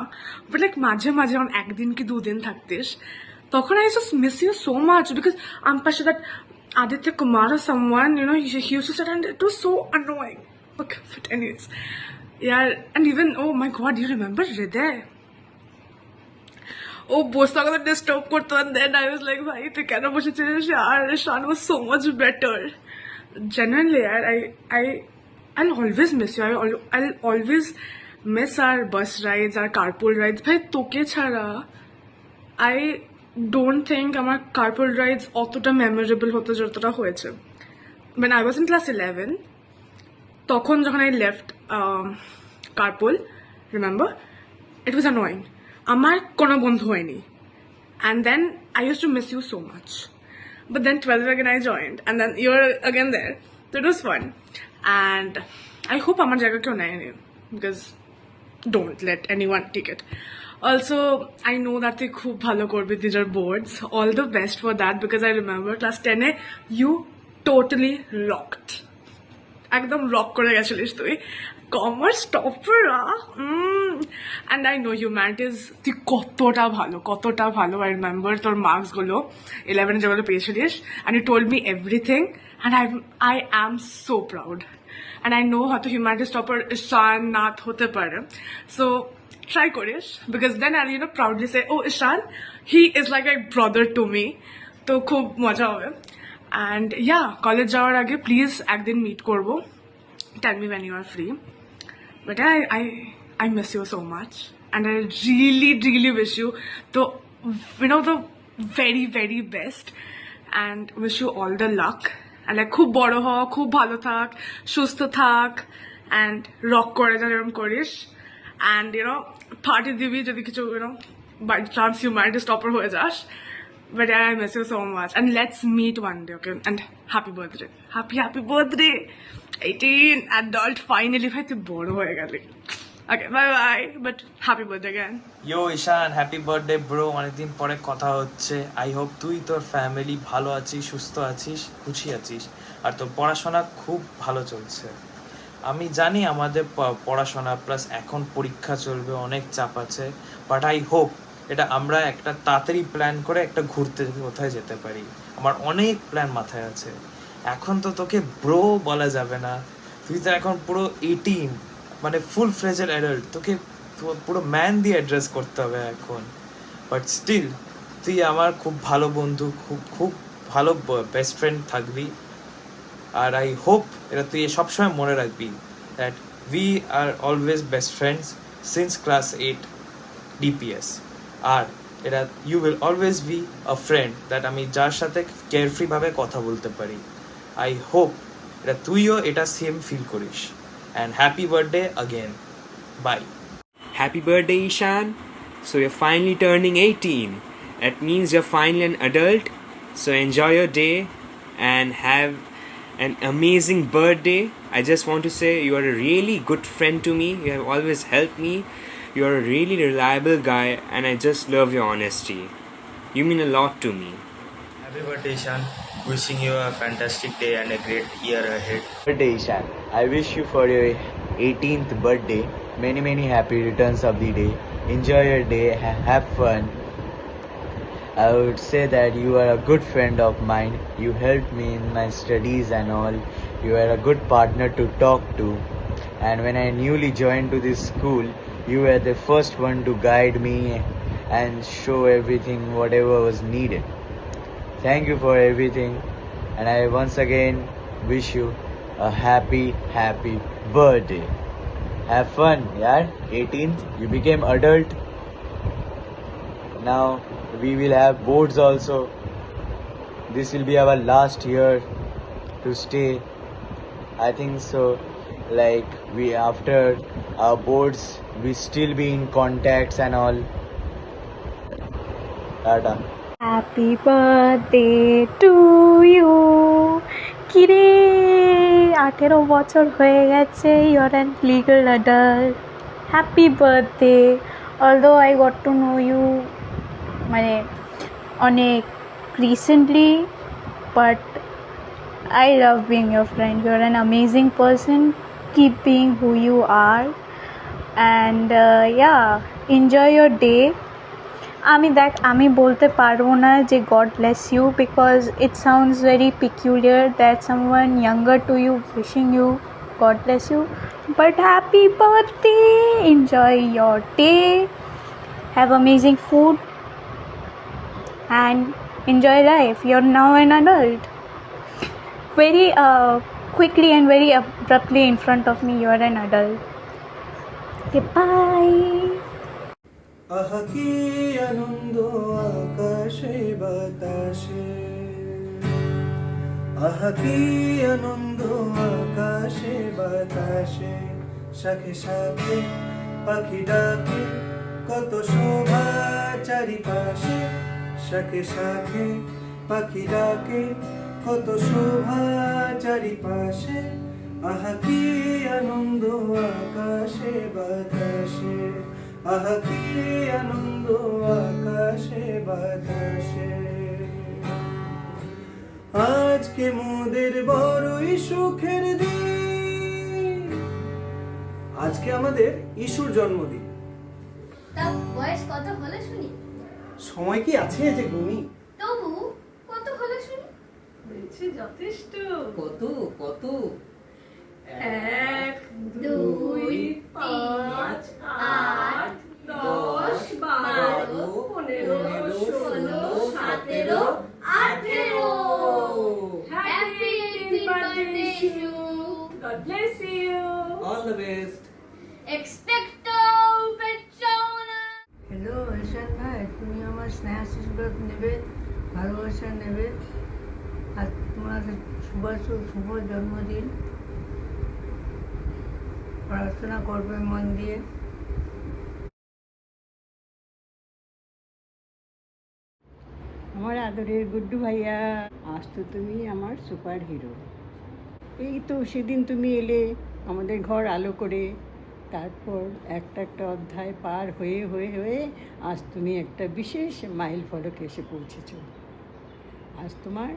but like মাঝে মাঝে যখন একদিন কি দুদিন থাকতিস, তখন I just miss you so much, because I'm sure that Aditya Kumar or someone, he used to sit, and it was so annoying. But anyways, yeah, and even, oh my god, you remember Hriday? Oh, bosta ko disturb korto, and then I was like, bhai, tu kena boshechilis yaar, Ishan was so much better. Genuinely, I'll always miss you. I'll always miss our bus rides, our carpool rides. Bhai, toke chhara, I don't think আমার কার্পল rides অতটা memorable হতো যতটা হয়েছে। when I was in class 11, তখন যখন I left carpool, remember, it was annoying. আমার কোনো বন্ধু হয়নি, and then I used to miss you so much. But then 12 again I joined, and then you're again there, so it was fun. And I hope আমার জায়গা কেউ নেয়নি, because don't let anyone take it. Also, I know that they খুব ভালো করবে these are boards. All the best for that, because I remember class 10 এ you totally rocked. একদম rock করে গেছিলিস তুই, commerce topper. And I know humanities তুই কতটা ভালো। আই রিমেম্বার তোর মার্কসগুলো 11 যেগুলো পেয়েছিলিস, and you told me everything, and I am so proud. And I know হয়তো হিউম্যানিটিজ টপার ঈশান নাথ হতে পারে, সো ট্রাই করিস, because then I you know proudly say, oh Ishaan, he is like I brother to me. তো খুব মজা হবে। And yeah, college যাওয়ার আগে প্লিজ একদিন মিট করবো, tell me when you are free. But I miss you so much, and I really wish you the very best, and wish you all the luck, and like খুব বড় হ, খুব ভালো থাক, সুস্থ থাক, and rock করে যা যেরকম করিস, and party দিবি যদি কিছু by chance you might stopper হয়ে যাস। But I miss you so much, and let's meet one day, okay? And happy birthday, happy birthday, 18 adult finally. ভাই তুই বড় হয়ে গেলি। Okay, bye, but happy birthday again. Yo Ishan, happy birthday bro, অনেকদিন পরে কথা হচ্ছে। আই হোপ তুই তোর ফ্যামিলি ভালো আছিস, সুস্থ আছিস, খুশি আছিস, আর তোর পড়াশোনা খুব ভালো চলছে। আমি জানি আমাদের পড়াশোনা প্লাস এখন পরীক্ষা চলবে, অনেক চাপ আছে, বাট আই হোপ এটা আমরা একটা তাড়াতাড়ি প্ল্যান করে একটা ঘুরতে কোথায় যেতে পারি। আমার অনেক প্ল্যান মাথায় আছে। এখন তো তোকে ব্রো বলা যাবে না, তুই তো এখন পুরো 18, মানে ফুল ফ্লেজেড অ্যাডাল্ট, তোকে পুরো ম্যান দিয়ে অ্যাড্রেস করতে হবে এখন। বাট স্টিল তুই আমার খুব ভালো বন্ধু, খুব ভালো বেস্ট ফ্রেন্ড থাকবি। আর আই হোপ এটা তুই সবসময় মনে রাখবি, that we are always best friends since class 8 DPS। আর এটা you will always be a friend that আমি যার সাথে কেয়ারফ্রিভাবে কথা বলতে পারি। আই হোপ এটা তুইও এটা সেম ফিল করিস। And happy birthday again. Bye. Happy birthday, Ishan. So you're finally turning 18. That means you're finally an adult. So enjoy your day and have an amazing birthday. I just want to say you are a really good friend to me. You have always helped me. You are a really reliable guy, and I just love your honesty. You mean a lot to me. Happy birthday, Ishan. Wishing you a fantastic day and a great year ahead. Birthday, Ishan. I wish you for your 18th birthday many happy returns of the day. Enjoy your day, have fun. I would say that you are a good friend of mine. You helped me in my studies and all. You are a good partner to talk to. And when I newly joined to this school, you were the first one to guide me and show everything whatever was needed. Thank you for everything, and I once again wish you a happy birthday. Have fun, yeah. 18th, you became adult. Now we will have boards also. This will be our last year to stay. I think so. Like we after our boards, we still be in contacts and all. Tata. Happy birthday to you. কিরে 18 বছর হয়ে গেছে, you're an legal adult. Happy birthday. Although I got to know you মানে অনেক recently, but I love being your friend. You're an amazing person. Keep being who you are, and yeah, enjoy your day. আমি বলতে পারবো না যে God bless you, because it sounds very peculiar that someone younger to you wishing you God bless you. But happy birthday, enjoy your day, have amazing food, and enjoy life. You're now an adult. Very quickly and very abruptly in front of me, you are an adult. Okay, bye. আহা কি আনন্দ আকাশে বাতাসে, আহা কি আনন্দ আকাশে বাতাসে, শাখে শাখে পাখি ডাকে, কত শোভা চারিপাশে, শাখে শাখে পাখি ডাকে, কত শোভা চারিপাশে, আহা কি আনন্দ আকাশে বাতাসে, আহা কি আনন্দ আকাশে বাতাসে। আজকে মোদের বড়ই সুখের দিন, আজকে আমাদের ইশুর জন্মদিন। তা বয়স কত হলো শুনি? সময় কি আছে যে গুনি? তবু কত হলো শুনি? হয়েছে যথেষ্ট। কত কত? 1 2 5 8 10 12 15 16 17 18। Happy 18th birthday, Ishu. God bless you. All the best. Expecto Patronum. Hello Ishaan ভাই, তুমি আমার স্নেহ আশীর্বাদ নেবে, ভালোবাসা নেবে। আর তোমার শুভ জন্মদিন। পড়াশোনা করবে মন দিয়ে। আমার আদরের গুড্ডু ভাইয়া, আজ তো তুমি আমার সুপার হিরো। এই তো সেদিন তুমি এলে আমাদের ঘর আলো করে, তারপর একটা একটা অধ্যায় পার হয়ে হয়ে হয়ে আজ তুমি একটা বিশেষ মাইল ফলকে এসে পৌঁছেছ। আজ তোমার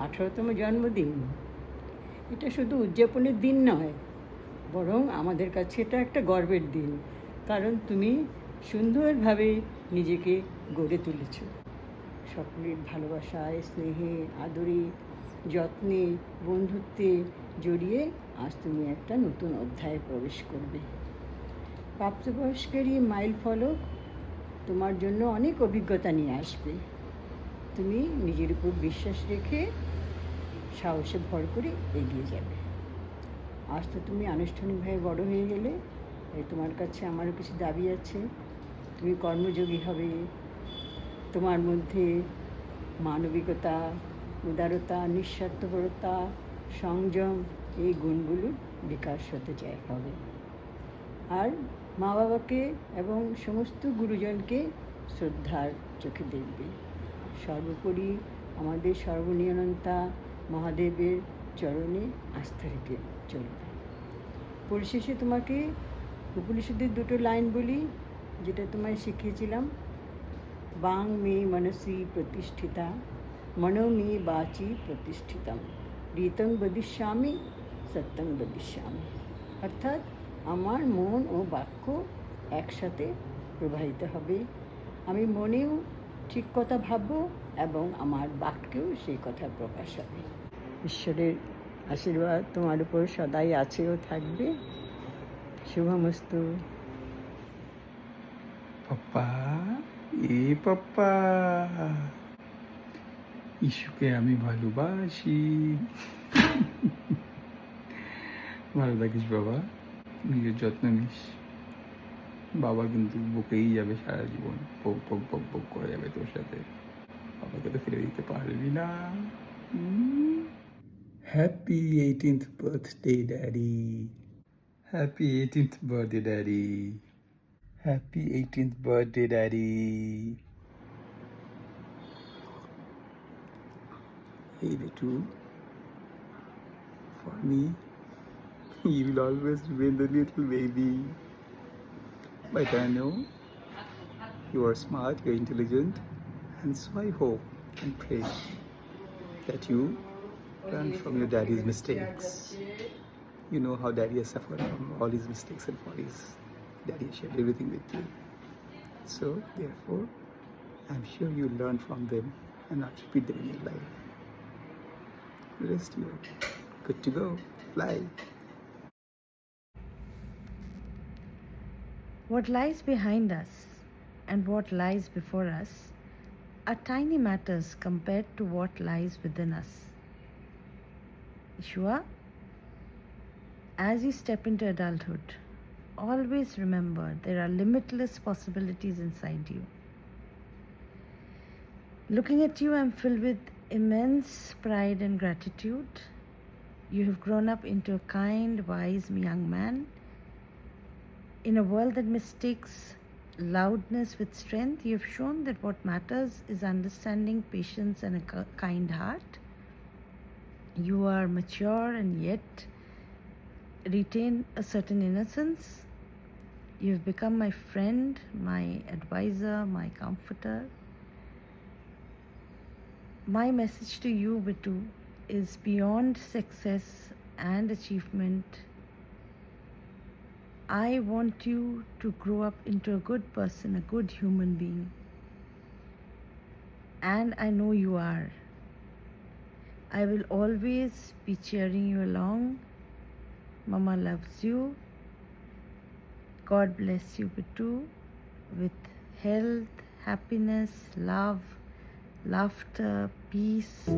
18তম জন্মদিন। এটা শুধু উদযাপনের দিন নয়, বরং আমাদের কাছে এটা একটা গর্বের দিন, কারণ তুমি সুন্দরভাবে নিজেকে গড়ে তুলেছ। সকলের ভালোবাসায়, স্নেহে, আদরে, যত্নে, বন্ধুত্বে জড়িয়ে আজ তুমি একটা নতুন অধ্যায়ে প্রবেশ করবে। প্রাপ্তবয়স্কের এই মাইল ফলক তোমার জন্য অনেক অভিজ্ঞতা নিয়ে আসবে। তুমি নিজের উপর বিশ্বাস রেখে সাহসে ভর করে এগিয়ে যাবে। আজ তো তুমি আনুষ্ঠানিকভাবে বড় হয়ে গেলে, তাই তোমার কাছে আমারও কিছু দাবি আছে। তুমি কর্মযোগী হবে, তোমার মধ্যে মানবিকতা, উদারতা, নিঃস্বার্থপরতা, সংযম এই গুণগুলোর বিকাশ হতে হবে। আর মা বাবাকে এবং সমস্ত গুরুজনকে শ্রদ্ধার চোখে দেখবে। সর্বোপরি আমাদের সর্বনিয়ন্তা মহাদেবের চরণে আস্থা রেখে চলবে। পরিশেষে তোমাকে উপনিষদের দুটো লাইন বলি, যেটা তোমায় শিখিয়েছিলাম। বাং মে মনসি প্রতিষ্ঠিতা, মনো মে বাচি প্রতিষ্ঠিতম, রীতং বদিষ্যামি সত্যং বদিষ্যামি। অর্থাৎ আমার মন ও বাক্য একসাথে প্রবাহিত হবে। আমি মনেও ঠিক কথা ভাববো এবং আমার বাক্যেও সেই কথা প্রকাশ হবে। ঈশ্বরের আশীর্বাদ তোমার উপর সদাই আছে ও থাকবে। শুভমস্তু। পাপ্পা, এ পাপ্পা, ইস্যুকে আমি ভালোবাসি। ভালো থাকিস বাবা, নিজের যত্ন নিস। বাবা কিন্তু বকেই যাবে সারা জীবন, পক পক পক পক করে যাবে তোর সাথে। বাবাকে তো ফিরে দিতে পারবি না। Happy 18th birthday daddy. Happy 18th birthday daddy. Happy 18th birthday daddy. Hey little, for me, you will always remain the little baby. But I know you are smart, you're intelligent, and so I hope and pray that you learn from your daddy's mistakes. You know how daddy has suffered from all his mistakes and follies. Daddy has shared everything with you. So, therefore, I'm sure you'll learn from them and not repeat them in your life. Rest you are good to go. Fly. What lies behind us and what lies before us are tiny matters compared to what lies within us. Ishua, as you step into adulthood, always remember there are limitless possibilities inside you. Looking at you, I'm filled with immense pride and gratitude. You have grown up into a kind, wise young man. In a world that mistakes loudness with strength, you have shown that what matters is understanding, patience, and a kind heart. You are mature and yet retain a certain innocence. You have become my friend, my advisor, my comforter. My message to you, Bittu, is beyond success and achievement. I want you to grow up into a good person, a good human being. And I know you are. I will always be cheering you along. Mama loves you. God bless you, Bittu, with health, happiness, love, laughter, peace.